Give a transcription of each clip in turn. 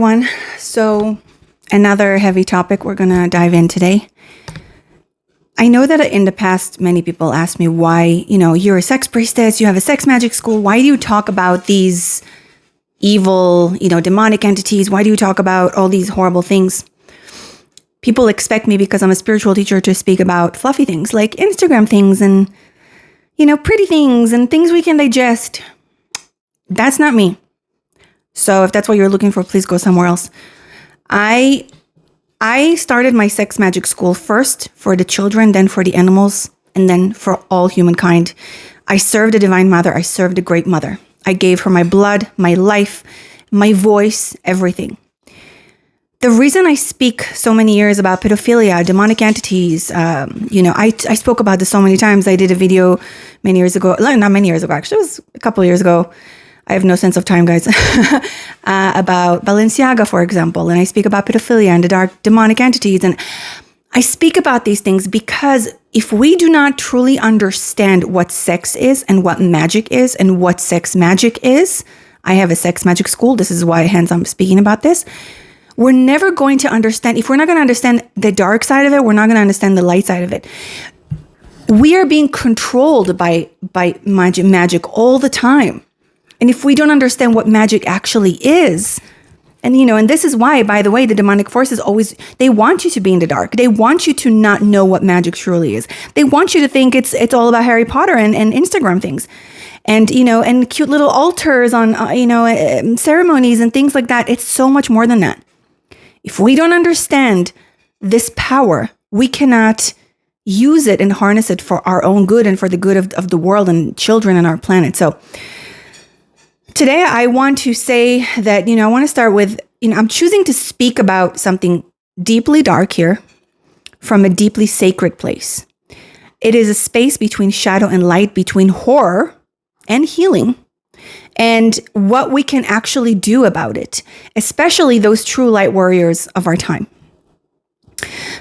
everyone. So another heavy topic we're going to dive in today. I know that in the past, many people asked me why, you're a sex priestess, you have a sex magic school. Why do you talk about these evil, demonic entities? Why do you talk about all these horrible things? People expect me, because I'm a spiritual teacher, to speak about fluffy things like Instagram things and, pretty things and things we can digest. That's not me. So if that's what you're looking for, please go somewhere else. I started my sex magic school first for the children, then for the animals, and then for all humankind. I served the Divine Mother. I served the Great Mother. I gave her my blood, my life, my voice, everything. The reason I speak so many years about pedophilia, demonic entities, I spoke about this so many times. I did a video many years ago, not many years ago, actually, it was a couple of years ago. I have no sense of time, guys, about Balenciaga, for example. And I speak about pedophilia and the dark demonic entities. And I speak about these things because if we do not truly understand what sex is and what magic is and what sex magic is, I have a sex magic school. This is why, hence, I'm speaking about this. We're never going to understand. If we're not going to understand the dark side of it, we're not going to understand the light side of it. We are being controlled by magic all the time. And if we don't understand what magic actually is, and this is why, by the way, the demonic forces always, they want you to be in the dark. They want you to not know what magic truly is. They want you to think it's all about Harry Potter and Instagram things. And, and cute little altars on, ceremonies and things like that. It's so much more than that. If we don't understand this power, we cannot use it and harness it for our own good and for the good of the world and children and our planet. So today, I want to say that, I want to start with, I'm choosing to speak about something deeply dark here from a deeply sacred place. It is a space between shadow and light, between horror and healing, and what we can actually do about it, especially those true light warriors of our time.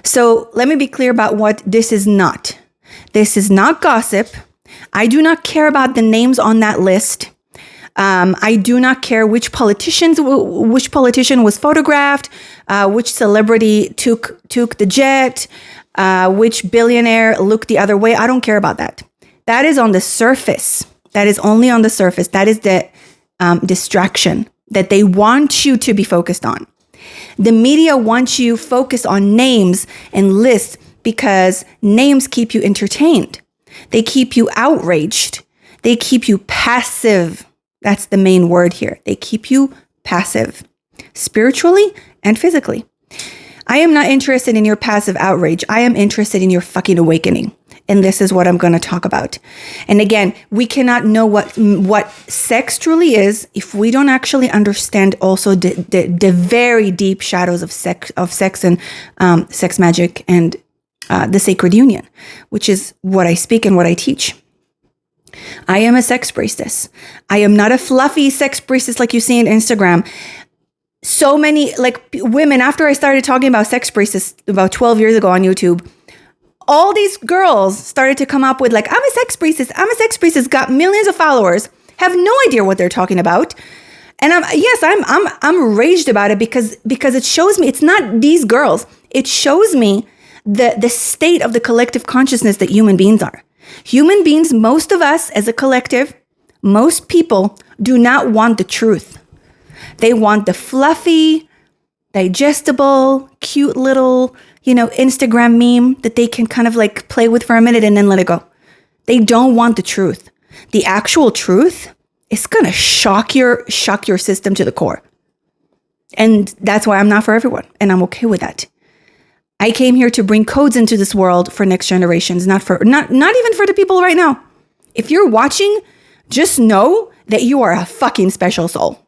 So let me be clear about what this is not. This is not gossip. I do not care about the names on that list. I do not care which politician was photographed, which celebrity took the jet, which billionaire looked the other way. I don't care about that. That is on the surface. That is only on the surface. That is the distraction that they want you to be focused on. The media wants you focused on names and lists because names keep you entertained. They keep you outraged. They keep you passive. That's the main word here. They keep you passive, spiritually and physically. I am not interested in your passive outrage. I am interested in your fucking awakening. And this is what I'm going to talk about. And again, we cannot know what sex truly is if we don't actually understand also the very deep shadows of sex and sex magic and the sacred union, which is what I speak and what I teach. I am a sex priestess. I am not a fluffy sex priestess like you see on Instagram. So many women, after I started talking about sex priestess about 12 years ago on YouTube, all these girls started to come up with I'm a sex priestess, got millions of followers, have no idea what they're talking about. And I'm raged about it because it shows me it's not these girls. It shows me the state of the collective consciousness that human beings are. Human beings, most of us as a collective, most people do not want the truth. They want the fluffy, digestible, cute little, Instagram meme that they can kind of play with for a minute and then let it go. They don't want the truth. The actual truth is going to shock your system to the core. And that's why I'm not for everyone. And I'm okay with that. I came here to bring codes into this world for next generations, not even for the people right now. If you're watching, just know that you are a fucking special soul,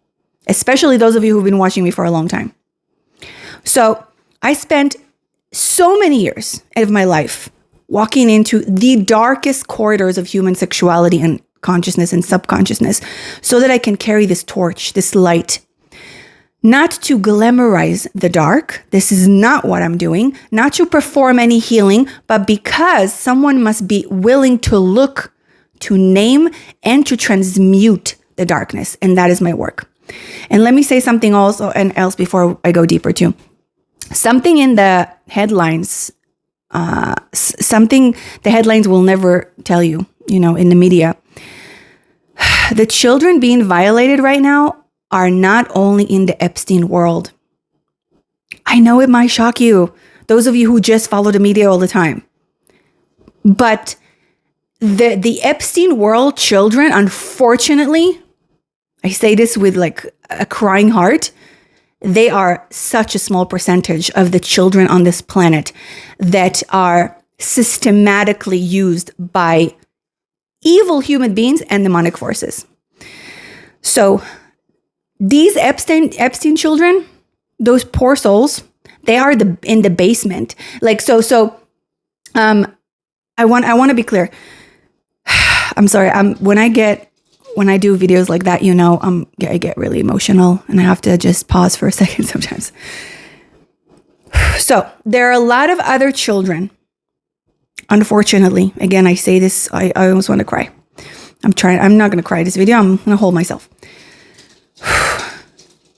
especially those of you who've been watching me for a long time. So I spent so many years of my life walking into the darkest corridors of human sexuality and consciousness and subconsciousness so that I can carry this torch, this light. Not to glamorize the dark. This is not what I'm doing. Not to perform any healing, but because someone must be willing to look, to name, and to transmute the darkness. And that is my work. And let me say something also and else before I go deeper too. Something in the headlines, something the headlines will never tell you, in the media. The children being violated right now are not only in the Epstein world. I know it might shock you, those of you who just follow the media all the time. But the Epstein world children, unfortunately, I say this with like a crying heart, they are such a small percentage of the children on this planet that are systematically used by evil human beings and demonic forces. So these Epstein children, those poor souls, they are in the basement. Like, I want to be clear. I'm sorry. When I do videos like that, I get really emotional and I have to just pause for a second sometimes. So there are a lot of other children. Unfortunately, again, I say this, I almost want to cry. I'm not going to cry this video. I'm going to hold myself.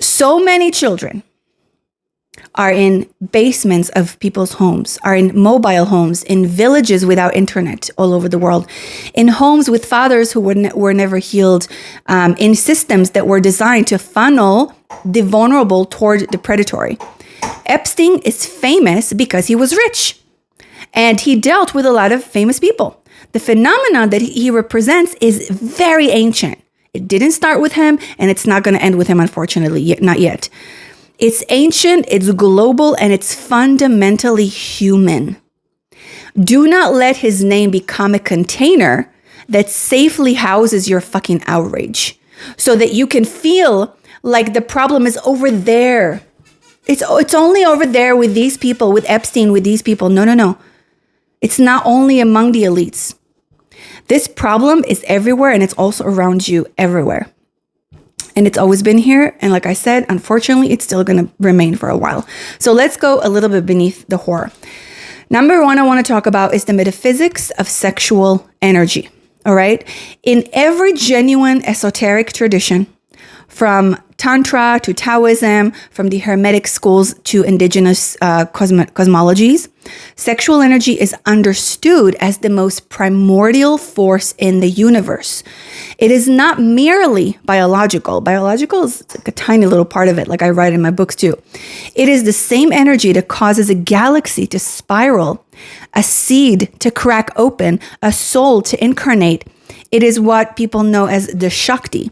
So many children are in basements of people's homes, are in mobile homes, in villages without internet all over the world, in homes with fathers who were never healed, in systems that were designed to funnel the vulnerable toward the predatory. Epstein is famous because he was rich and he dealt with a lot of famous people. The phenomenon that he represents is very ancient. It didn't start with him and it's not going to end with him, unfortunately, not yet. It's ancient, it's global, and it's fundamentally human. Do not let his name become a container that safely houses your fucking outrage so that you can feel like the problem is over there. It's only over there with these people, with Epstein, with these people. No. It's not only among the elites. This problem is everywhere and it's also around you everywhere. And it's always been here. And like I said, unfortunately, it's still going to remain for a while. So let's go a little bit beneath the horror. Number one, I want to talk about is the metaphysics of sexual energy. All right. In every genuine esoteric tradition, from Tantra to Taoism, from the Hermetic schools to indigenous cosmologies, sexual energy is understood as the most primordial force in the universe. It is not merely biological. Biological is like a tiny little part of it, like I write in my books too. It is the same energy that causes a galaxy to spiral, a seed to crack open, a soul to incarnate. It is what people know as the Shakti.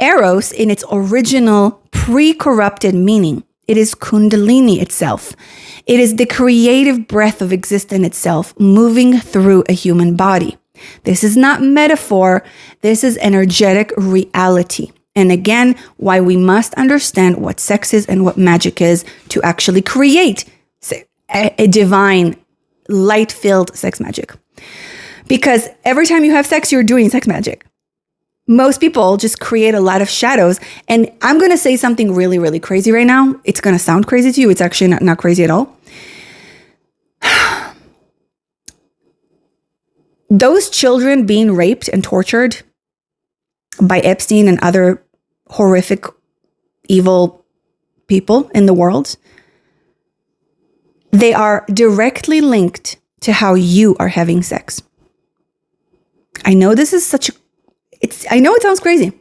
Eros, in its original pre-corrupted meaning, it is Kundalini itself. It is the creative breath of existence itself moving through a human body. This is not metaphor. This is energetic reality. And again, why we must understand what sex is and what magic is to actually create a divine, light-filled sex magic. Because every time you have sex, you're doing sex magic. Most people just create a lot of shadows. And I'm going to say something really, really crazy right now. It's going to sound crazy to you. It's actually not crazy at all. Those children being raped and tortured by Epstein and other horrific, evil people in the world, they are directly linked to how you are having sex. I know this is I know it sounds crazy.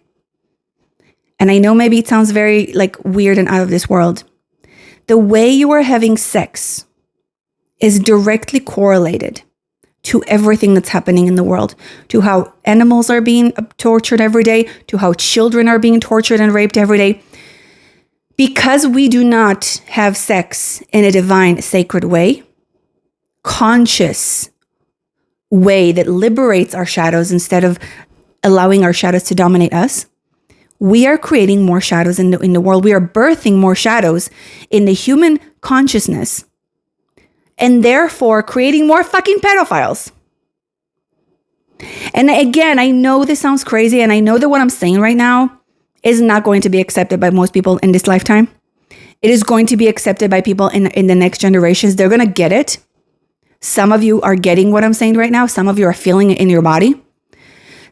And I know maybe it sounds very weird and out of this world. The way you are having sex is directly correlated to everything that's happening in the world, to how animals are being tortured every day, to how children are being tortured and raped every day. Because we do not have sex in a divine, sacred way, conscious way that liberates our shadows instead of allowing our shadows to dominate us, we are creating more shadows in the world. We are birthing more shadows in the human consciousness, and therefore creating more fucking pedophiles. And again, I know this sounds crazy, and I know that what I'm saying right now is not going to be accepted by most people in this lifetime. It is going to be accepted by people in the next generations. They're going to get it. Some of you are getting what I'm saying right now. Some of you are feeling it in your body.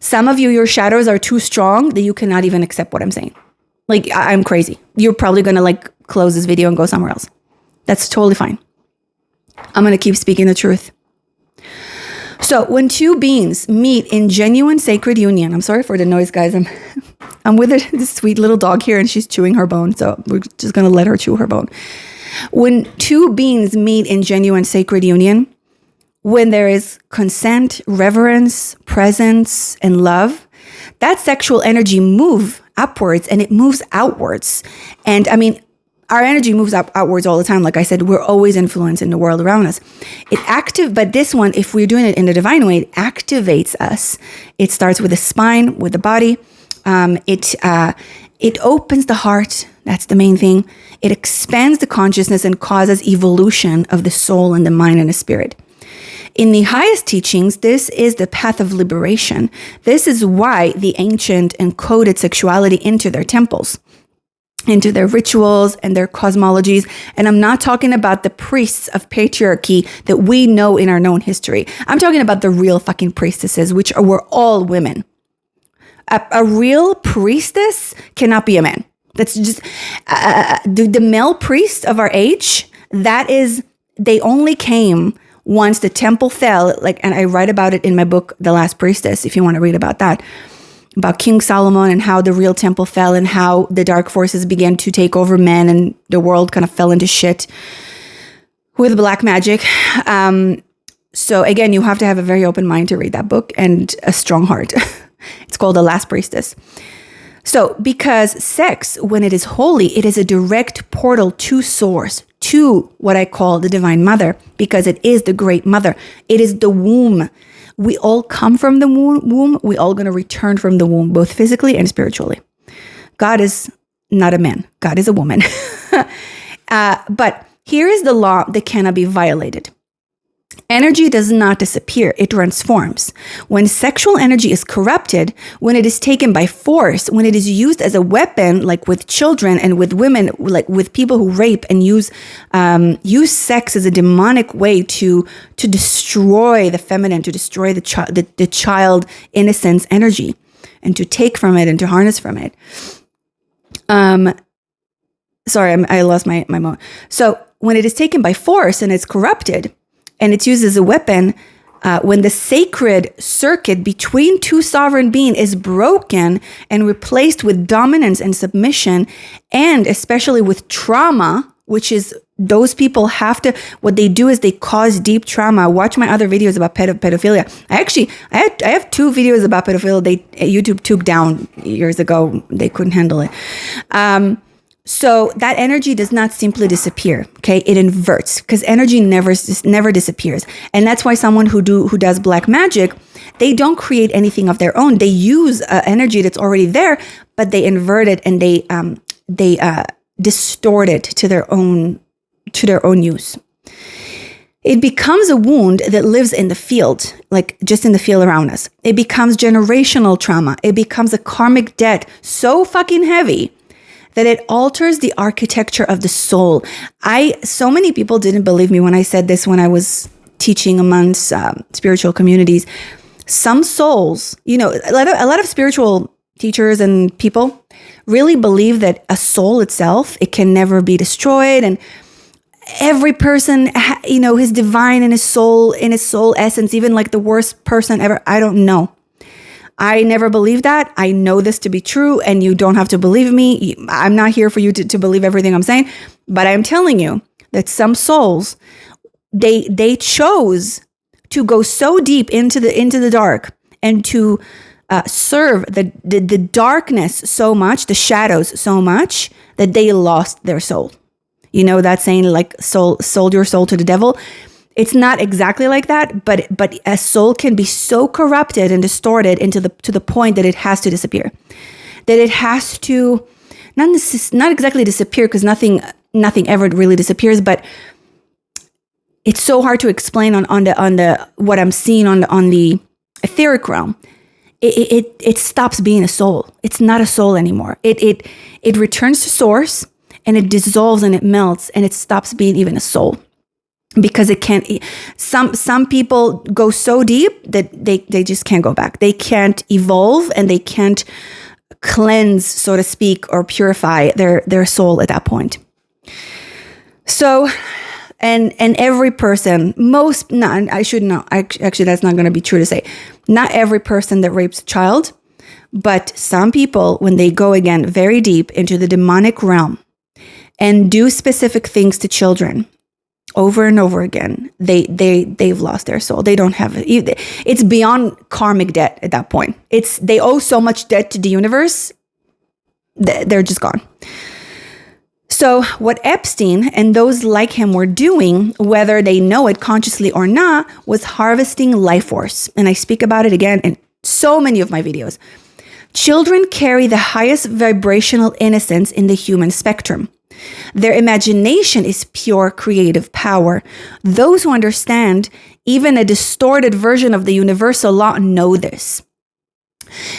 Some of you, your shadows are too strong that you cannot even accept what I'm saying. Like, I'm crazy. You're probably going to like close this video and go somewhere else. That's totally fine. I'm going to keep speaking the truth. So when two beings meet in genuine sacred union, I'm sorry for the noise, guys. I'm with this sweet little dog here and she's chewing her bone. So we're just going to let her chew her bone. When two beings meet in genuine sacred union, when there is consent, reverence, presence, and love, that sexual energy moves upwards and it moves outwards. And I mean, our energy moves outwards all the time. Like I said, we're always influencing the world around us. But this one, if we're doing it in the divine way, it activates us. It starts with the spine, with the body. It opens the heart. That's the main thing. It expands the consciousness and causes evolution of the soul and the mind and the spirit. In the highest teachings, this is the path of liberation. This is why the ancient encoded sexuality into their temples, into their rituals and their cosmologies. And I'm not talking about the priests of patriarchy that we know in our known history. I'm talking about the real fucking priestesses, which were all women. A real priestess cannot be a man. That's just the male priest of our age. They only came once the temple fell. And I write about it in my book, The Last Priestess, if you want to read about that, about King Solomon and how the real temple fell and how the dark forces began to take over men and the world kind of fell into shit with black magic. So again, you have to have a very open mind to read that book and a strong heart. It's called The Last Priestess. So because sex, when it is holy, it is a direct portal to source, to what I call the divine mother, because it is the great mother. It is the womb. We all come from the womb. We all going to return from the womb, both physically and spiritually. God is not a man. God is a woman. But here is the law that cannot be violated. Energy does not disappear, it transforms. When sexual energy is corrupted, when it is taken by force, when it is used as a weapon, like with children and with women, like with people who rape and use sex as a demonic way to destroy the feminine, to destroy the child innocence energy, and to take from it and to harness from it. Sorry, I lost my moment. So when it is taken by force and it's corrupted, and it's used as a weapon, when the sacred circuit between two sovereign beings is broken and replaced with dominance and submission, and especially with trauma, which is those people have to, what they do is they cause deep trauma. Watch my other videos about pedophilia. I have 2 videos about pedophilia YouTube took down years ago. They couldn't handle it. So that energy does not simply disappear, okay? It inverts, because energy never disappears. And that's why someone who does black magic, they don't create anything of their own. They use energy that's already there, but they invert it and they distort it to their own use. It becomes a wound that lives in the field, like just in the field around us. It becomes generational trauma. It becomes a karmic debt so fucking heavy that it alters the architecture of the soul. So many people didn't believe me when I said this when I was teaching amongst spiritual communities. Some souls, a lot of spiritual teachers and people really believe that a soul itself, it can never be destroyed, and every person, is divine in his soul essence, even like the worst person ever. I don't know. I never believed that. I know this to be true, and you don't have to believe me. I'm not here for you to believe everything I'm saying, but I'm telling you that some souls, they chose to go so deep into the dark and to serve the darkness so much, the shadows so much, that they lost their soul. You know that saying, like, sold your soul to the devil? It's not exactly like that, but a soul can be so corrupted and distorted to the point that it has to disappear. That it has to not exactly disappear, because nothing ever really disappears, but it's so hard to explain on the what I'm seeing on the etheric realm. It stops being a soul. It's not a soul anymore. It returns to source, and it dissolves and it melts, and it stops being even a soul. Because it can't, some people go so deep that they just can't go back. They can't evolve, and they can't cleanse, so to speak, or purify their soul at that point. So, and every person, actually that's not going to be true to say. Not every person that rapes a child, but some people, when they go again very deep into the demonic realm and do specific things to children over and over again, they've lost their soul. They don't have it. It's beyond karmic debt at that point. They owe so much debt to the universe, they're just gone. So what Epstein and those like him were doing, whether they know it consciously or not, was harvesting life force. And I speak about it again in so many of my videos. Children carry the highest vibrational innocence in the human spectrum. Their imagination is pure creative power. Those who understand even a distorted version of the universal law know this.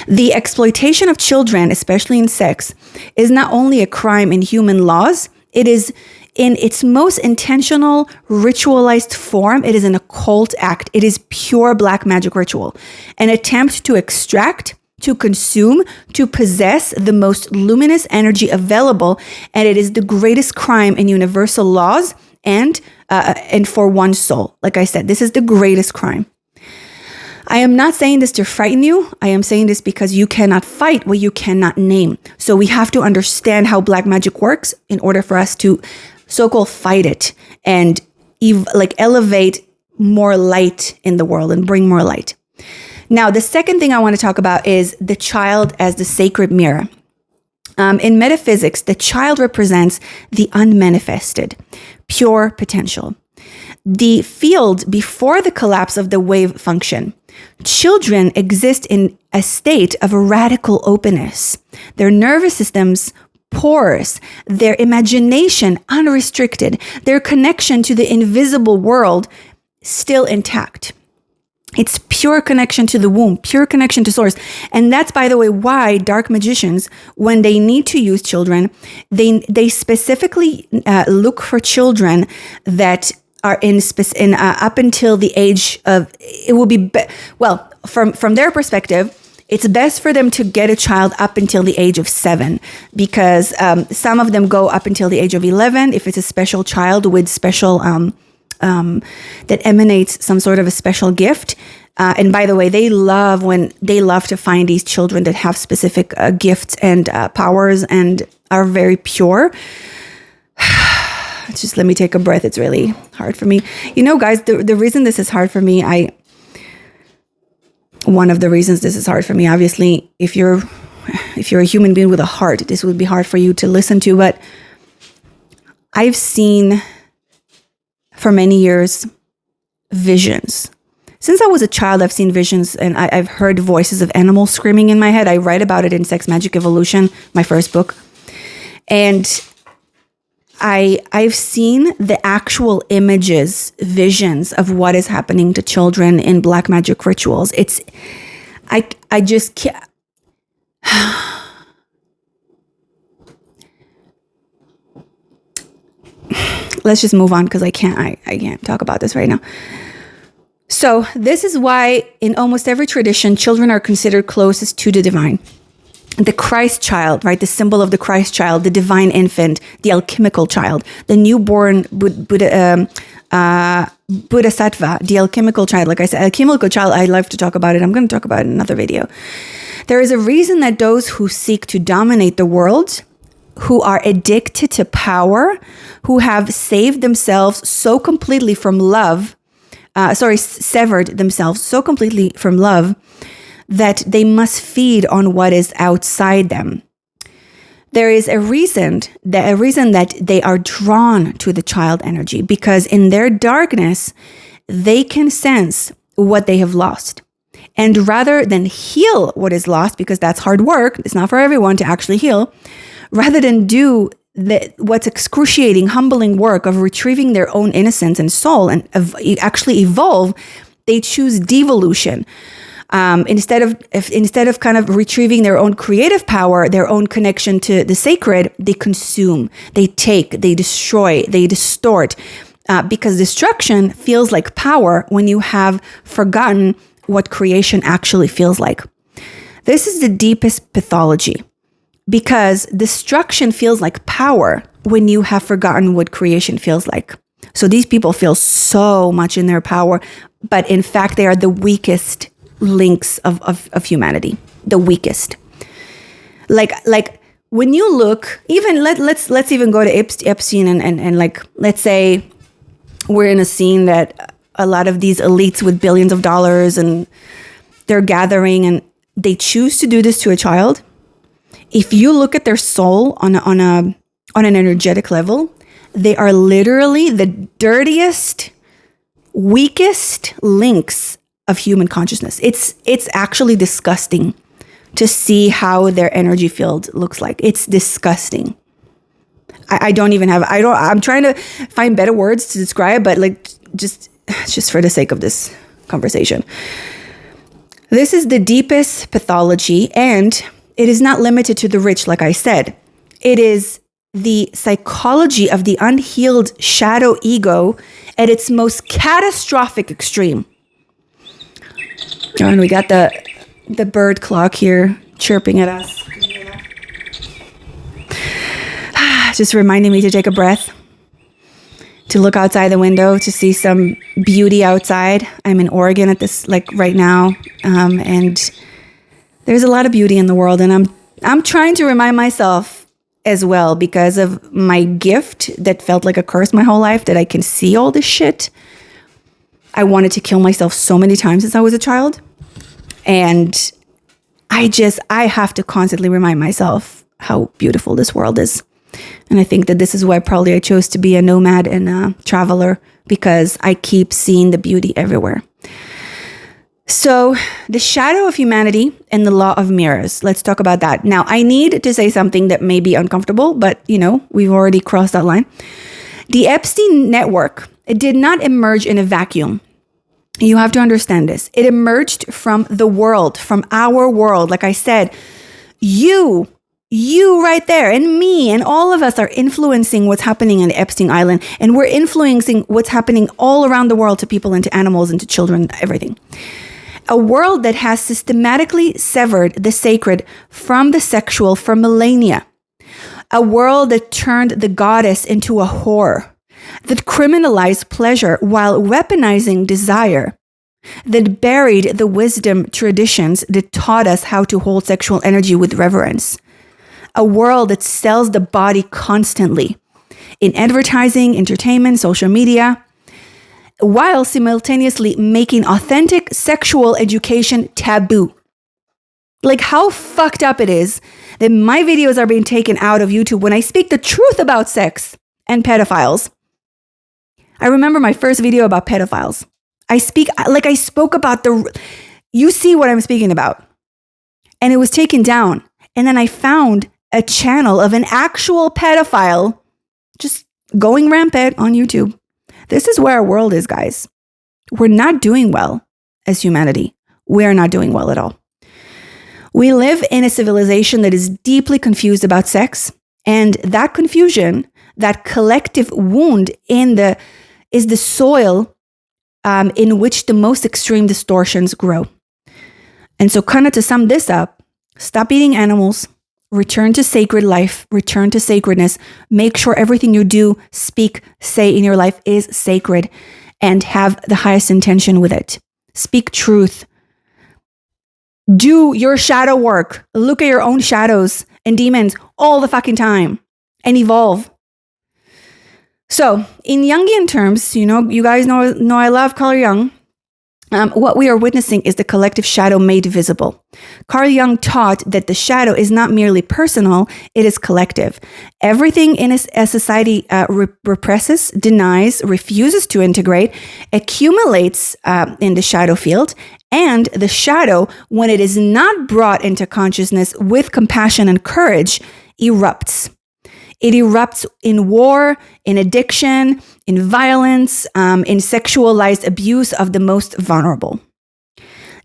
The exploitation of children, especially in sex, is not only a crime in human laws, it is in its most intentional, ritualized form. It is an occult act. It is pure black magic ritual, an attempt to extract, to consume, to possess the most luminous energy available, and it is the greatest crime in universal laws and for one soul. Like I said, this is the greatest crime. I am not saying this to frighten you. I am saying this because you cannot fight what you cannot name. So we have to understand how black magic works in order for us to so-called fight it and elevate more light in the world and bring more light. Now, the second thing I want to talk about is the child as the sacred mirror. In metaphysics, the child represents the unmanifested, pure potential. The field before the collapse of the wave function. Children exist in a state of radical openness. Their nervous systems porous, their imagination unrestricted, their connection to the invisible world still intact. It's pure connection to the womb, pure connection to source. And that's, by the way, why dark magicians, when they need to use children, they specifically look for children that are in up until the age of, it will be, from their perspective, it's best for them to get a child up until the age of 7, because some of them go up until the age of 11 if it's a special child with special that emanates some sort of a special gift. And by the way, they love to find these children that have specific gifts and powers and are very pure. Just let me take a breath. It's really hard for me. You know, guys, the reason this is hard for me, one of the reasons this is hard for me, obviously, if you're a human being with a heart, this would be hard for you to listen to, but I've seen for many years visions. Since I was a child, I've seen visions, and I've heard voices of animals screaming in my head. I write about it in Sex Magic Evolution, my first book. And I've seen the actual images, visions of what is happening to children in black magic rituals. I just can't. Let's just move on, because I can't talk about this right now. So this is why in almost every tradition, children are considered closest to the divine. The Christ child, right? The symbol of the Christ child, the divine infant, the alchemical child, the newborn Bodhisattva, the alchemical child. Like I said, alchemical child, I love to talk about it. I'm going to talk about it in another video. There is a reason that those who seek to dominate the world, who are addicted to power, who have saved themselves so completely from love, severed themselves so completely from love, that they must feed on what is outside them. There is a reason that they are drawn to the child energy, because in their darkness, they can sense what they have lost. And rather than heal what is lost, because that's hard work, it's not for everyone to actually heal, rather than do what's excruciating, humbling work of retrieving their own innocence and soul and actually evolve, they choose devolution. Instead of kind of retrieving their own creative power, their own connection to the sacred, they consume, they take, they destroy, they distort, because destruction feels like power when you have forgotten what creation actually feels like. This is the deepest pathology because destruction feels like power when you have forgotten what creation feels like. So these people feel so much in their power, but in fact, they are the weakest links of humanity, the weakest. Like when you look, even let's even go to Epstein and like, let's say we're in a scene that a lot of these elites with billions of dollars and they're gathering and they choose to do this to a child. If you look at their soul on an energetic level, they are literally the dirtiest, weakest links of human consciousness. It's actually disgusting to see how their energy field looks like. It's disgusting. I'm trying to find better words to describe, but like just for the sake of this conversation. This is the deepest pathology, and it is not limited to the rich, like I said. It is the psychology of the unhealed shadow ego at its most catastrophic extreme. And we got the bird clock here chirping at us. Just reminding me to take a breath, to look outside the window, to see some beauty outside. I'm in Oregon at this, like right now, and there's a lot of beauty in the world, and I'm trying to remind myself as well, because of my gift that felt like a curse my whole life, that I can see all this shit. I wanted to kill myself so many times since I was a child, and I have to constantly remind myself how beautiful this world is. And I think that this is why probably I chose to be a nomad and a traveler, because I keep seeing the beauty everywhere. So the shadow of humanity and the law of mirrors. Let's talk about that. Now, I need to say something that may be uncomfortable, but we've already crossed that line. The Epstein network, it did not emerge in a vacuum. You have to understand this. It emerged from the world, from our world. Like I said, you right there, and me, and all of us are influencing what's happening in Epstein Island. And we're influencing what's happening all around the world, to people and to animals and to children, everything. A world that has systematically severed the sacred from the sexual for millennia. A world that turned the goddess into a whore. That criminalized pleasure while weaponizing desire. That buried the wisdom traditions that taught us how to hold sexual energy with reverence. A world that sells the body constantly in advertising, entertainment, social media, while simultaneously making authentic sexual education taboo. Like, how fucked up it is that my videos are being taken out of YouTube when I speak the truth about sex and pedophiles. I remember my first video about pedophiles. I spoke about you see what I'm speaking about. And it was taken down. And then I found a channel of an actual pedophile just going rampant on YouTube. This is where our world is, guys. We're not doing well as humanity. We're not doing well at all. We live in a civilization that is deeply confused about sex, and that confusion, that collective wound is the soil in which the most extreme distortions grow. And so, kind of to sum this up, stop eating animals. Return to sacred life, return to sacredness. Make sure everything you do, speak, say in your life is sacred, and have the highest intention with it. Speak truth. Do your shadow work. Look at your own shadows and demons all the fucking time and evolve. So in Jungian terms, you guys know I love Carl Jung. What we are witnessing is the collective shadow made visible. Carl Jung taught that the shadow is not merely personal, it is collective. Everything in a society represses, denies, refuses to integrate, accumulates in the shadow field, and the shadow, when it is not brought into consciousness with compassion and courage, erupts. It erupts in war, in addiction, in violence, in sexualized abuse of the most vulnerable.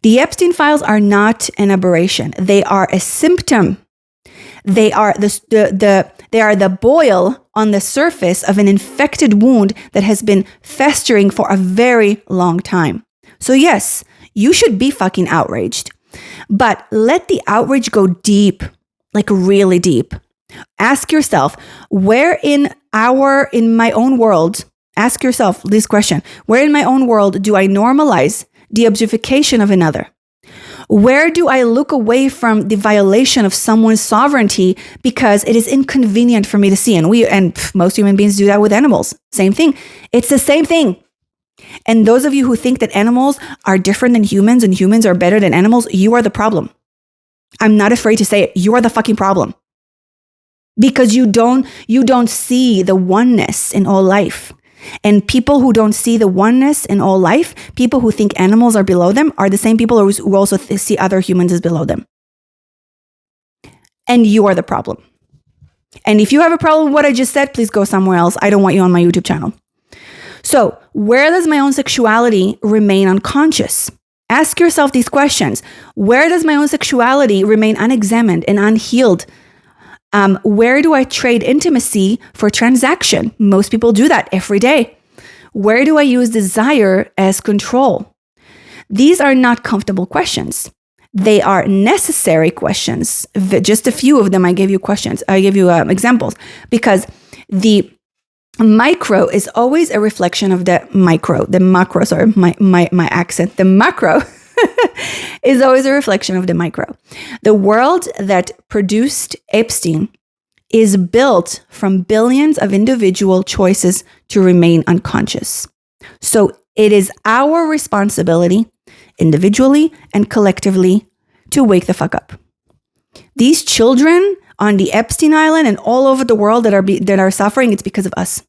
The Epstein files are not an aberration. They are a symptom. They are the boil on the surface of an infected wound that has been festering for a very long time. So yes, you should be fucking outraged. But let the outrage go deep, like really deep. Ask yourself, where in my own world, ask yourself this question, where in my own world do I normalize the objectification of another? Where do I look away from the violation of someone's sovereignty because it is inconvenient for me to see? And most human beings do that with animals. Same thing. It's the same thing. And those of you who think that animals are different than humans and humans are better than animals, you are the problem. I'm not afraid to say it. You are the fucking problem. Because you don't see the oneness in all life. And people who don't see the oneness in all life, people who think animals are below them, are the same people who also see other humans as below them. And you are the problem. And if you have a problem with what I just said, please go somewhere else. I don't want you on my YouTube channel. So, where does my own sexuality remain unconscious? Ask yourself these questions. Where does my own sexuality remain unexamined and unhealed? Where do I trade intimacy for transaction? Most people do that every day. Where do I use desire as control? These are not comfortable questions. They are necessary questions. Just a few of them, I gave you questions. I gave you examples because the micro is always a reflection of the macro. Sorry, my accent. The macro is always a reflection of the micro. The world that produced Epstein is built from billions of individual choices to remain unconscious. So it is our responsibility, individually and collectively, to wake the fuck up. These children on the Epstein Island and all over the world that are suffering, it's because of us.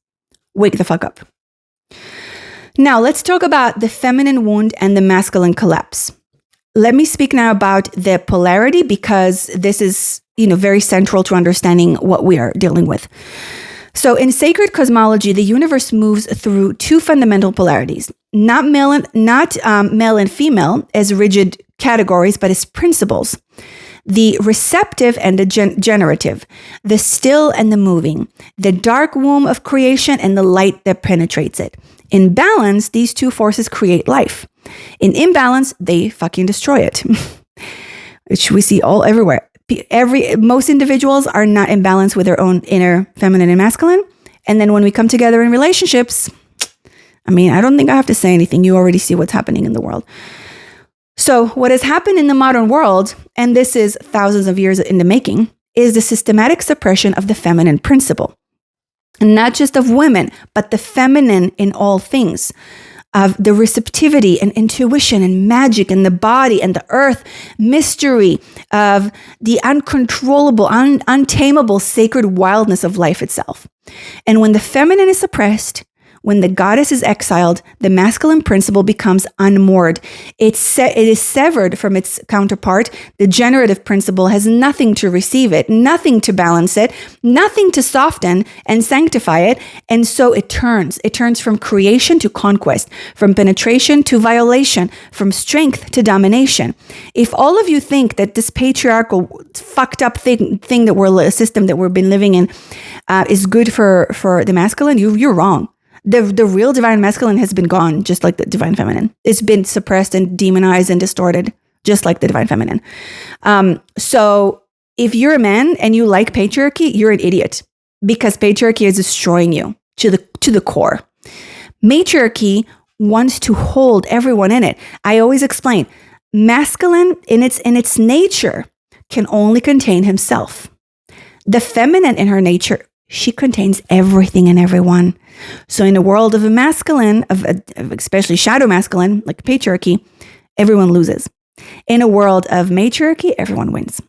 Wake the fuck up. Now, let's talk about the feminine wound and the masculine collapse. Let me speak now about the polarity because this is, very central to understanding what we are dealing with. So in sacred cosmology, the universe moves through two fundamental polarities, not male and female as rigid categories, but as principles. The receptive and the generative, the still and the moving, the dark womb of creation and the light that penetrates it. In balance, these two forces create life. In imbalance, they fucking destroy it, which we see all everywhere. Most individuals are not in balance with their own inner feminine and masculine. And then when we come together in relationships, I don't think I have to say anything. You already see what's happening in the world. So what has happened in the modern world, and this is thousands of years in the making, is the systematic suppression of the feminine principle. And not just of women, but the feminine in all things, of the receptivity and intuition and magic and the body and the earth, mystery of the uncontrollable, untamable sacred wildness of life itself. And when the feminine is suppressed, when the goddess is exiled, the masculine principle becomes unmoored. It is severed from its counterpart. The generative principle has nothing to receive it, nothing to balance it, nothing to soften and sanctify it. And so it turns. It turns from creation to conquest, from penetration to violation, from strength to domination. If all of you think that this patriarchal fucked up thing that a system that we've been living in is good for the masculine, you're wrong. The real divine masculine has been gone, just like the divine feminine. It's been suppressed and demonized and distorted, just like the divine feminine. So if you're a man and you like patriarchy, you're an idiot because patriarchy is destroying you to the core. Matriarchy wants to hold everyone in it. I always explain, masculine in its nature can only contain himself. The feminine in her nature, she contains everything and everyone. So in a world of a masculine, of especially shadow masculine, like patriarchy, everyone loses. In a world of matriarchy, everyone wins.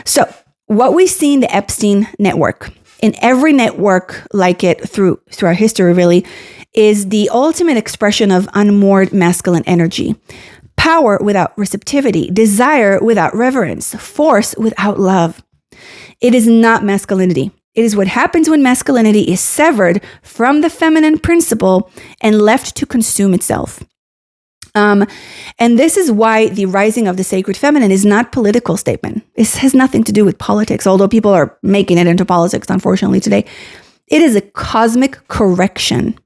So what we see in the Epstein network, in every network like it through our history really, is the ultimate expression of unmoored masculine energy. Power without receptivity, desire without reverence, force without love. It is not masculinity. It is what happens when masculinity is severed from the feminine principle and left to consume itself. And this is why the rising of the sacred feminine is not a political statement. This has nothing to do with politics, although people are making it into politics, unfortunately, today. It is a cosmic correction.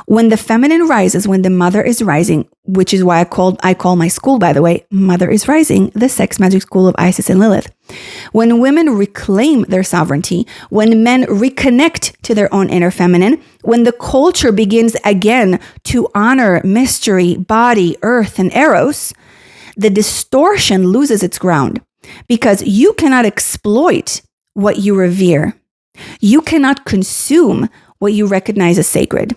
When the feminine rises, when the mother is rising, which is why I call my school, by the way, Mother is Rising, the sex magic school of Isis and Lilith. When women reclaim their sovereignty, when men reconnect to their own inner feminine, when the culture begins again to honor mystery, body, earth, and eros, the distortion loses its ground because you cannot exploit what you revere. You cannot consume what you recognize as sacred.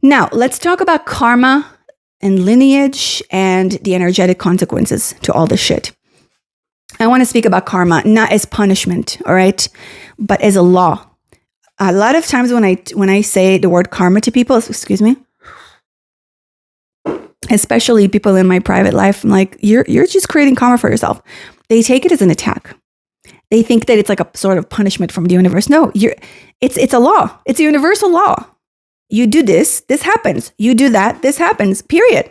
Now, let's talk about karma and lineage and the energetic consequences to all this shit. I want to speak about karma, not as punishment, all right, but as a law. A lot of times when I say the word karma to people, excuse me, especially people in my private life, I'm like, you're just creating karma for yourself. They take it as an attack. They think that it's like a sort of punishment from the universe. No, it's a law. It's a universal law. You do this happens. You do that, this happens, period.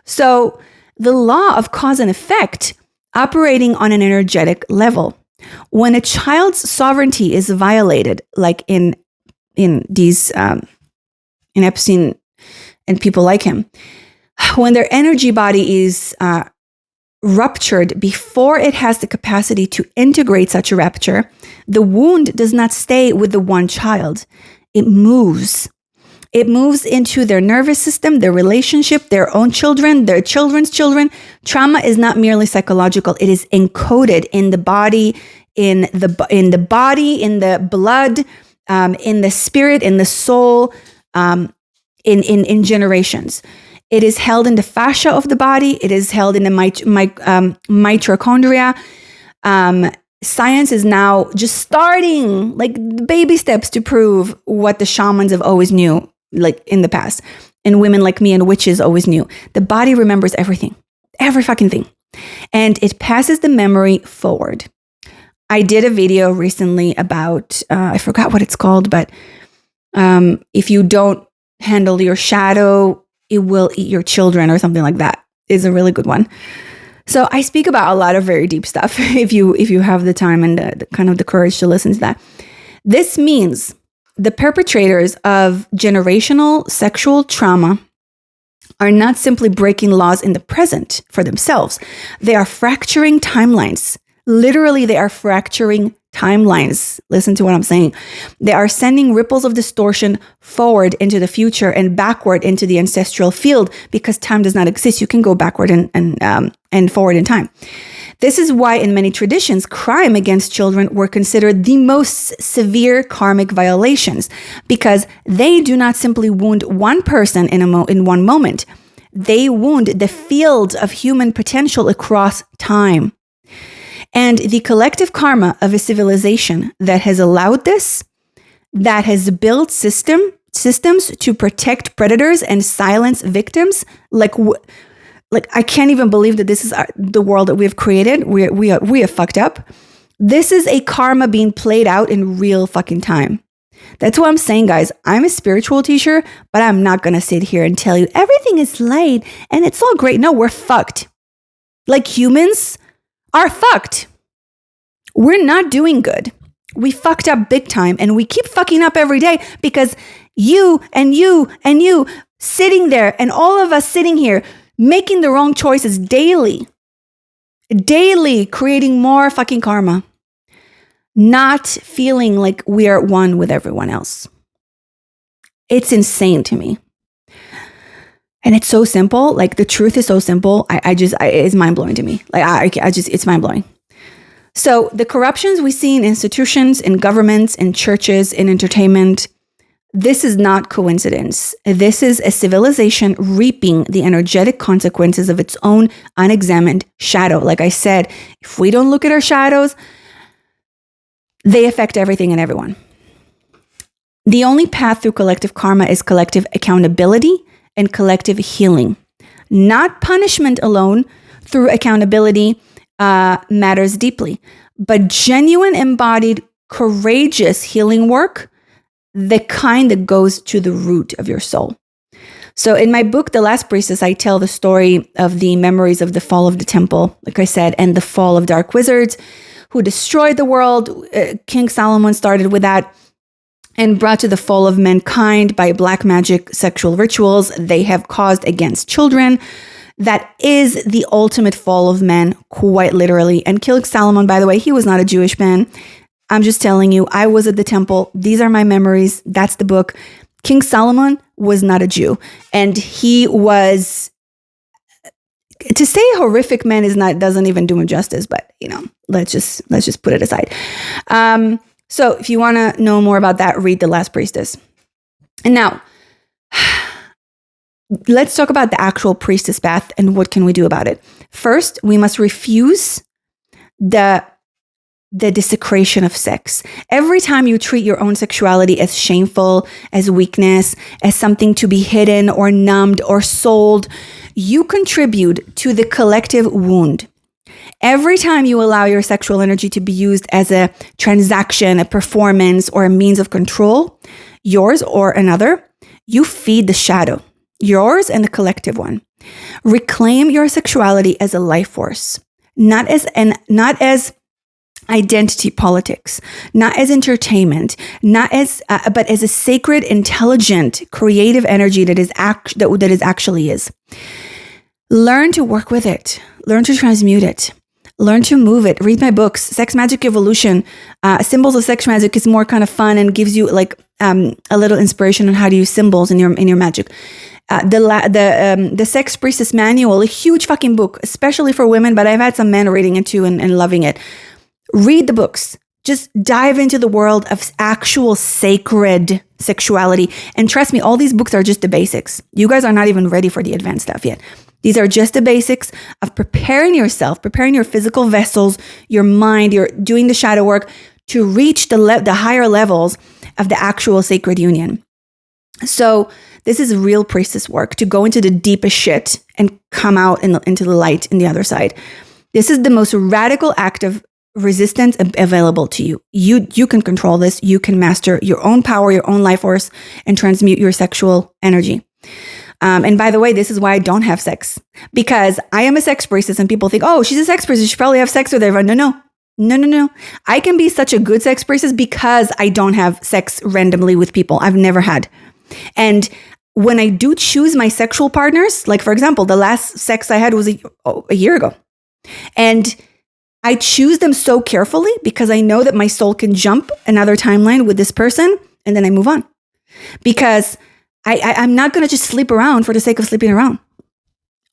So the law of cause and effect operating on an energetic level. When a child's sovereignty is violated, like in these, in Epstein and people like him, when their energy body is ruptured before it has the capacity to integrate such a rupture, the wound does not stay with the one child. It moves. It moves into their nervous system, their relationship, their own children, their children's children. Trauma is not merely psychological. It is encoded in the body, in the body, in the blood, in the spirit, in the soul, in generations. It is held in the fascia of the body. It is held in the mitochondria. Science is now just starting, like baby steps, to prove what the shamans have always knew, like in the past. And women like me and witches always knew. The body remembers everything, every fucking thing. And it passes the memory forward. I did a video recently about, I forgot what it's called, but if you don't handle your shadow, it will eat your children, or something like that. Is a really good one. So I speak about a lot of very deep stuff if you have the time and the kind of the courage to listen to that. This means the perpetrators of generational sexual trauma are not simply breaking laws in the present for themselves. They are fracturing timelines. Literally, they are fracturing timelines. Listen to what I'm saying. They are sending ripples of distortion forward into the future and backward into the ancestral field, because time does not exist. You can go backward and forward in time. This is why in many traditions, crime against children were considered the most severe karmic violations, because they do not simply wound one person in one moment. They wound the field of human potential across time. And the collective karma of a civilization that has allowed this, that has built systems to protect predators and silence victims, like I can't even believe that this is the world that we've created. We have fucked up. This is a karma being played out in real fucking time. That's what I'm saying, guys. I'm a spiritual teacher, but I'm not going to sit here and tell you everything is light and it's all great. No, we're fucked. Like, humans are fucked. We're not doing good. We fucked up big time, and we keep fucking up every day because you and you and you sitting there, and all of us sitting here making the wrong choices daily, creating more fucking karma, not feeling like we are one with everyone else. It's insane to me. And it's so simple. Like, the truth is so simple. It's mind blowing to me. Like, it's mind blowing. So the corruptions we see in institutions, in governments, in churches, in entertainment, this is not coincidence. This is a civilization reaping the energetic consequences of its own unexamined shadow. Like I said, if we don't look at our shadows, they affect everything and everyone. The only path through collective karma is collective accountability and collective healing. Not punishment alone. Through accountability matters deeply, but genuine, embodied, courageous healing work, the kind that goes to the root of your soul. So in my book, The Last Priestess, I tell the story of the memories of the fall of the temple, like I said, and the fall of dark wizards who destroyed the world. King Solomon started with that. and brought to the fall of mankind by black magic sexual rituals they have caused against children. That is the ultimate fall of man, quite literally. And King Solomon, by the way, he was not a Jewish man. I'm just telling you, I was at the temple. These are my memories. That's the book. King Solomon was not a Jew. And he was, to say horrific man doesn't even do him justice, but let's just put it aside. So if you want to know more about that, read The Last Priestess. And now, let's talk about the actual priestess path and what can we do about it. First, we must refuse the desecration of sex. Every time you treat your own sexuality as shameful, as weakness, as something to be hidden or numbed or sold, you contribute to the collective wound. Every time you allow your sexual energy to be used as a transaction, a performance, or a means of control, yours or another, you feed the shadow, yours and the collective one. Reclaim your sexuality as a life force, not as identity politics, not as entertainment, but as a sacred, intelligent, creative energy that actually is. Learn to work with it. Learn to transmute it. Learn to move it. Read my books. Sex Magic Evolution. Symbols of Sex Magic is more kind of fun and gives you like a little inspiration on how to use symbols in your magic. The Sex Priestess Manual, a huge fucking book, especially for women, but I've had some men reading it too and loving it. Read the books. Just dive into the world of actual sacred sexuality. And trust me, all these books are just the basics. You guys are not even ready for the advanced stuff yet. These are just the basics of preparing yourself, preparing your physical vessels, your mind, you're doing the shadow work to reach the higher levels of the actual sacred union. So this is real priestess work, to go into the deepest shit and come out into the light in the other side. This is the most radical act of resistance available to you. You can control this. You can master your own power, your own life force, and transmute your sexual energy. And by the way, this is why I don't have sex, because I am a sex priestess and people think, oh, she's a sex priestess, she probably have sex with everyone. No. I can be such a good sex priestess because I don't have sex randomly with people. I've never had. And when I do choose my sexual partners, like for example, the last sex I had was a year ago. And I choose them so carefully because I know that my soul can jump another timeline with this person and then I move on. Because I'm not going to just sleep around for the sake of sleeping around.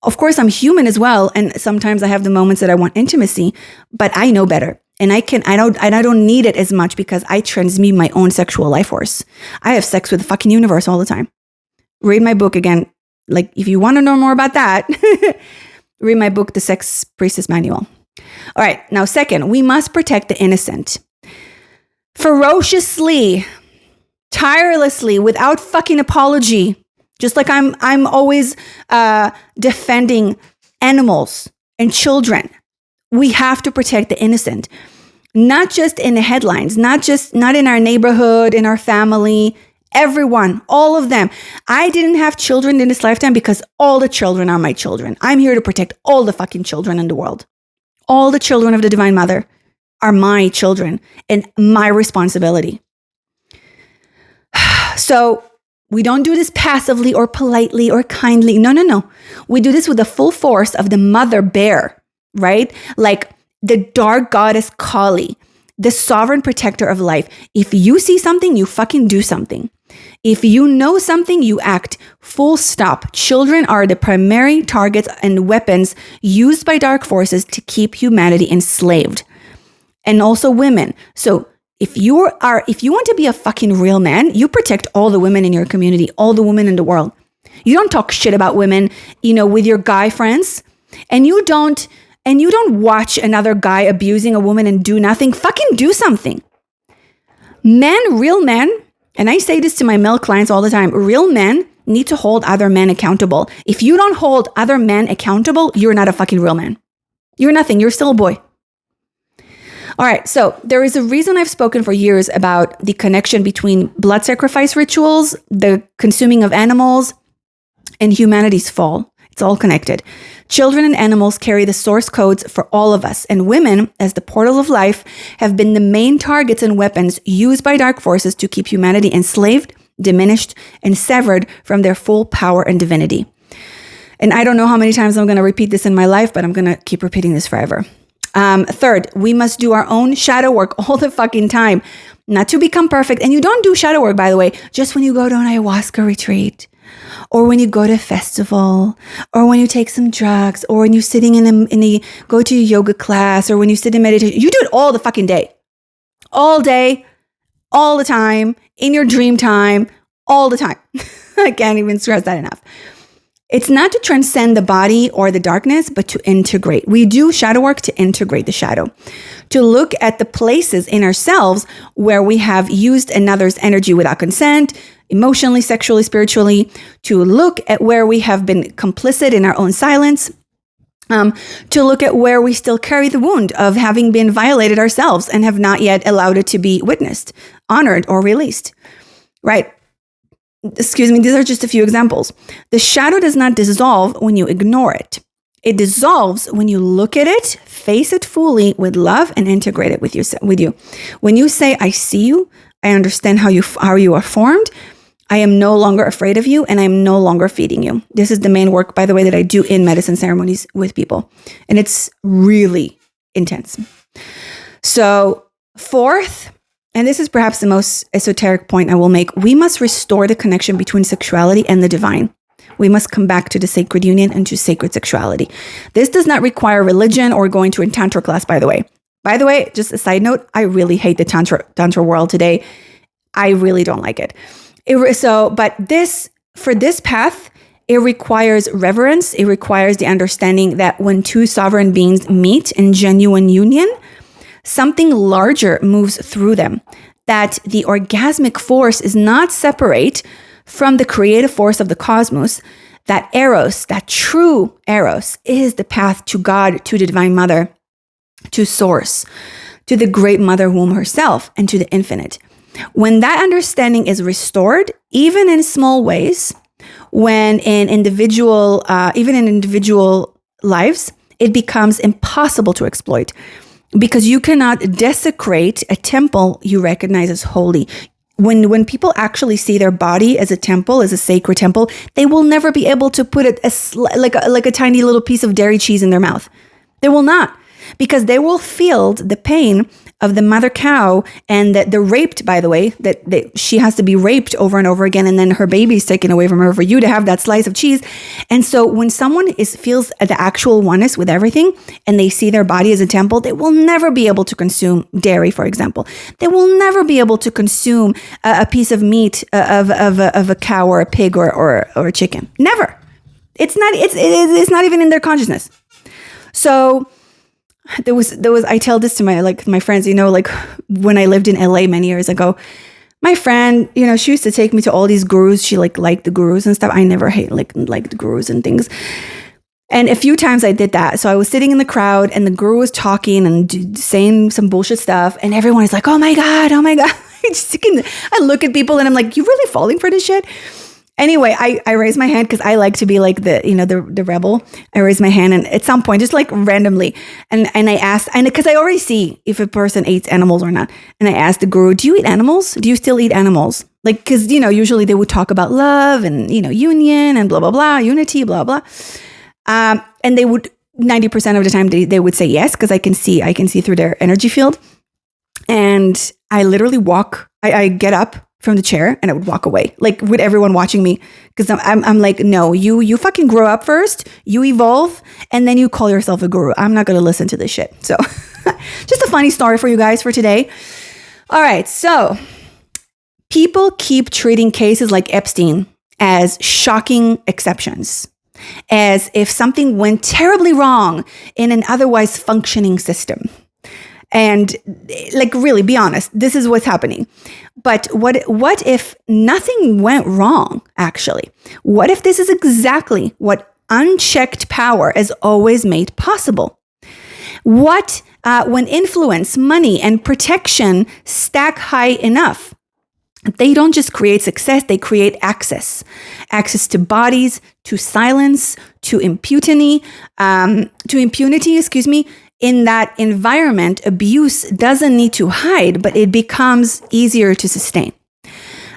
Of course, I'm human as well. And sometimes I have the moments that I want intimacy, but I know better. And I don't need it as much because I transmute my own sexual life force. I have sex with the fucking universe all the time. Read my book again. Like, if you want to know more about that, read my book, The Sex Priestess Manual. All right. Now, second, we must protect the innocent. Ferociously, tirelessly, without fucking apology. Just like I'm always defending animals and children. We have to protect the innocent. Not just in the headlines, not in our neighborhood, in our family, everyone, all of them. I didn't have children in this lifetime because all the children are my children. I'm here to protect all the fucking children in the world. All the children of the Divine Mother are my children and my responsibility. So we don't do this passively or politely or kindly. No. We do this with the full force of the mother bear, right? Like the dark goddess Kali, the sovereign protector of life. If you see something, you fucking do something. If you know something, you act. Full stop. Children are the primary targets and weapons used by dark forces to keep humanity enslaved. And also women. So if you want to be a fucking real man, you protect all the women in your community, all the women in the world. You don't talk shit about women, with your guy friends, and you don't watch another guy abusing a woman and do nothing. Fucking do something. Men, real men, and I say this to my male clients all the time, real men need to hold other men accountable. If you don't hold other men accountable, you're not a fucking real man. You're nothing. You're still a boy. All right, so there is a reason I've spoken for years about the connection between blood sacrifice rituals, the consuming of animals, and humanity's fall. It's all connected. Children and animals carry the source codes for all of us, and women, as the portals of life, have been the main targets and weapons used by dark forces to keep humanity enslaved, diminished, and severed from their full power and divinity. And I don't know how many times I'm going to repeat this in my life, but I'm going to keep repeating this forever. Third, we must do our own shadow work all the fucking time, not to become perfect. And you don't do shadow work, by the way, just when you go to an ayahuasca retreat, or when you go to a festival, or when you take some drugs, or when you're sitting go to a yoga class, or when you sit in meditation. You do it all the fucking day, all the time, in your dream time, all the time. I can't even stress that enough. It's not to transcend the body or the darkness, but to integrate. We do shadow work to integrate the shadow, to look at the places in ourselves where we have used another's energy without consent, emotionally, sexually, spiritually, to look at where we have been complicit in our own silence, to look at where we still carry the wound of having been violated ourselves and have not yet allowed it to be witnessed, honored, or released, right? Excuse me, these are just a few examples. The shadow does not dissolve when you ignore it. It dissolves when you look at it, face it fully with love, and integrate it with you. When you say, I see you, I understand how you are formed, I am no longer afraid of you, and I am no longer feeding you. This is the main work, by the way, that I do in medicine ceremonies with people. And it's really intense. So, fourth, and this is perhaps the most esoteric point I will make, we must restore the connection between sexuality and the divine. We must come back to the sacred union and to sacred sexuality. This does not require religion or going to a Tantra class, by the way. By the way, just a side note, I really hate the Tantra world today. I really don't like it. For this path, it requires reverence. It requires the understanding that when two sovereign beings meet in genuine union, something larger moves through them, that the orgasmic force is not separate from the creative force of the cosmos, that Eros, that true Eros, is the path to God, to the Divine Mother, to Source, to the Great Mother Womb herself, and to the infinite. When that understanding is restored, even in small ways, when in individual lives, it becomes impossible to exploit. Because you cannot desecrate a temple you recognize as holy. When people actually see their body as a temple, as a sacred temple, they will never be able to put it like a tiny little piece of dairy cheese in their mouth. They will not, because they will feel the pain of the mother cow, and that the raped, by the way, that she has to be raped over and over again, and then her baby is taken away from her for you to have that slice of cheese. And so when someone feels the actual oneness with everything, and they see their body as a temple, they will never be able to consume dairy, for example. They will never be able to consume a piece of meat of a cow or a pig or a chicken. Never. It's not even in their consciousness. So there was I tell this to my friends, when I lived in LA many years ago, my friend, she used to take me to all these gurus. She liked the gurus and stuff. I never liked the gurus and things. And a few times I did that. So I was sitting in the crowd and the guru was talking and saying some bullshit stuff. And everyone is like, oh my God. I look at people and I'm like, you really falling for this shit? Anyway, I raised my hand because I like to be like the rebel. I raised my hand, and at some point, just like randomly, and I asked, and because I already see if a person eats animals or not, and I asked the guru, "Do you eat animals? Do you still eat animals?" Like, because usually they would talk about love and union and blah blah blah, unity, blah blah, and they would 90% of the time they would say yes, because I can see through their energy field, and I literally I get up from the chair and I would walk away, like with everyone watching me, because I'm like, no, you fucking grow up first, you evolve, and then you call yourself a guru. I'm not going to listen to this shit. So just a funny story for you guys for today. All right. So people keep treating cases like Epstein as shocking exceptions, as if something went terribly wrong in an otherwise functioning system. And really be honest, this is what's happening. But what if nothing went wrong, actually? What if this is exactly what unchecked power has always made possible? What when influence, money, and protection stack high enough? They don't just create success, they create access. Access to bodies, to silence, to impunity, In that environment, abuse doesn't need to hide, but it becomes easier to sustain.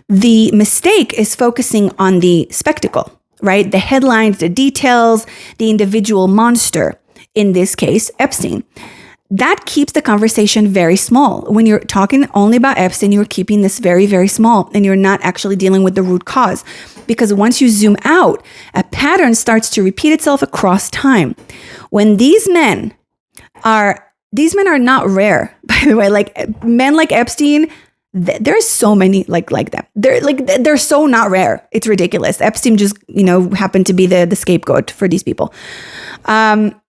The mistake is focusing on the spectacle, right? The headlines, the details, the individual monster, in this case, Epstein. That keeps the conversation very small. When you're talking only about Epstein, you're keeping this very, very small, and you're not actually dealing with the root cause. Because once you zoom out, a pattern starts to repeat itself across time. When these men are not rare, by the way, like men like Epstein, there's so many like them. They're so not rare. It's ridiculous. Epstein just, happened to be the scapegoat for these people.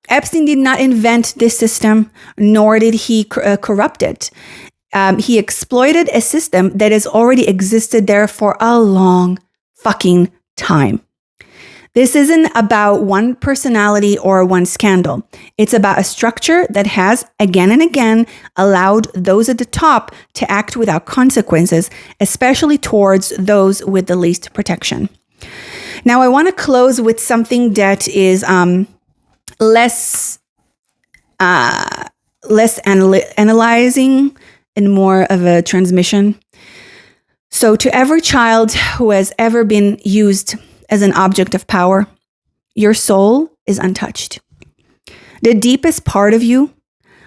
Epstein did not invent this system, nor did he corrupt it. He exploited a system that has already existed there for a long fucking time. This isn't about one personality or one scandal. It's about a structure that has, again and again, allowed those at the top to act without consequences, especially towards those with the least protection. Now, I want to close with something that is less analyzing and more of a transmission. So to every child who has ever been used as an object of power, your soul is untouched. The deepest part of you,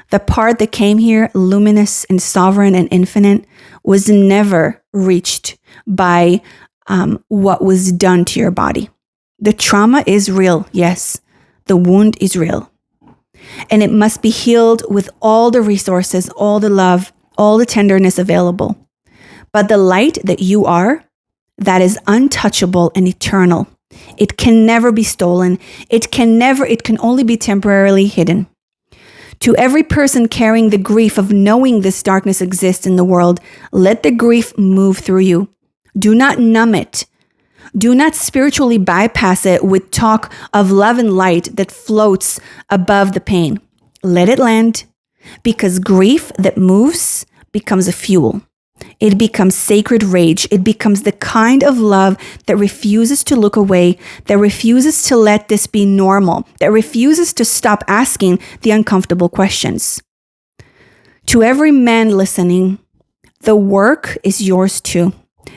the part that came here luminous and sovereign and infinite, was never reached by what was done to your body. The trauma is real, yes. The wound is real. And it must be healed with all the resources, all the love, all the tenderness available. But the light that you are, that is untouchable and eternal. It can never be stolen. It can only be temporarily hidden. To every person carrying the grief of knowing this darkness exists in the world, let the grief move through you. Do not numb it. Do not spiritually bypass it with talk of love and light that floats above the pain. Let it land, because grief that moves becomes a fuel. It becomes sacred rage. It becomes the kind of love that refuses to look away, that refuses to let this be normal, that refuses to stop asking the uncomfortable questions. To every man listening, the work is yours too.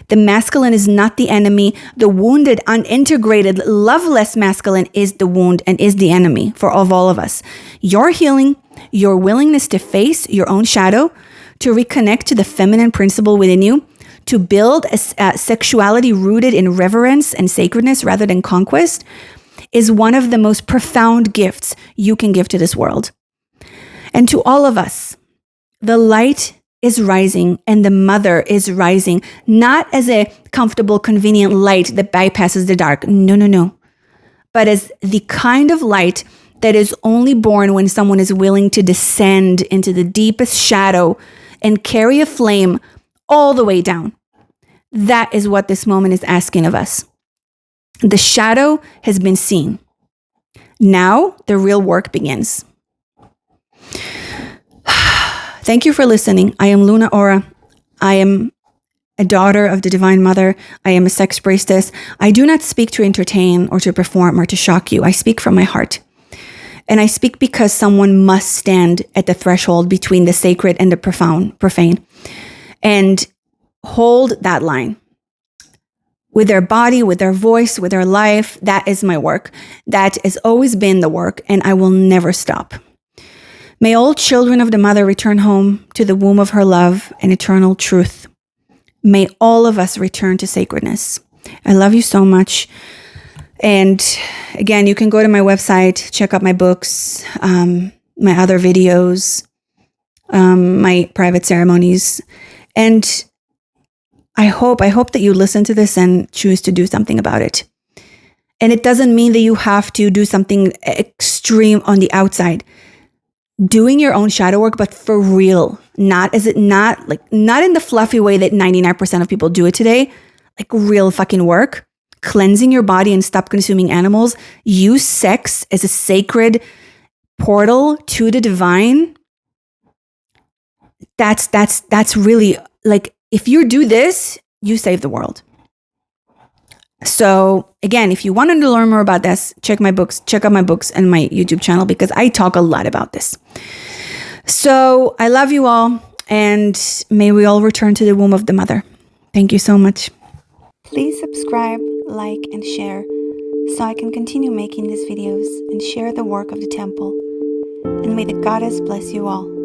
The masculine is not the enemy. The wounded, unintegrated, loveless masculine is the wound and is the enemy for all of us. Your healing, your willingness to face your own shadow, to reconnect to the feminine principle within you, to build a sexuality rooted in reverence and sacredness rather than conquest, is one of the most profound gifts you can give to this world. And to all of us, the light is rising and the mother is rising, not as a comfortable, convenient light that bypasses the dark. No. But as the kind of light that is only born when someone is willing to descend into the deepest shadow and carry a flame all the way down. That is what this moment is asking of us. The shadow has been seen. Now the real work begins. Thank you for listening. I am Luna Ora. I am a daughter of the Divine Mother. I am a sex priestess. I do not speak to entertain or to perform or to shock you. I speak from my heart. And I speak because someone must stand at the threshold between the sacred and the profane, and hold that line with their body, with their voice, with their life. That is my work. That has always been the work, and I will never stop. May all children of the Mother return home to the womb of her love and eternal truth. May all of us return to sacredness. I love you so much. And again, you can go to my website, check out my books, my other videos, my private ceremonies. And I hope that you listen to this and choose to do something about it. And it doesn't mean that you have to do something extreme on the outside. Doing your own shadow work, but for real, not in the fluffy way that 99% of people do it today, like real fucking work. Cleansing your body and stop consuming animals. Use sex as a sacred portal to the divine. That's really, like, if you do this, you save the world. So again, if you wanted to learn more about this, check out my books and my YouTube channel, because I talk a lot about this. So I love you all, and may we all return to the womb of the mother. Thank you so much. Please subscribe, like, and share so I can continue making these videos and share the work of the temple. And may the goddess bless you all.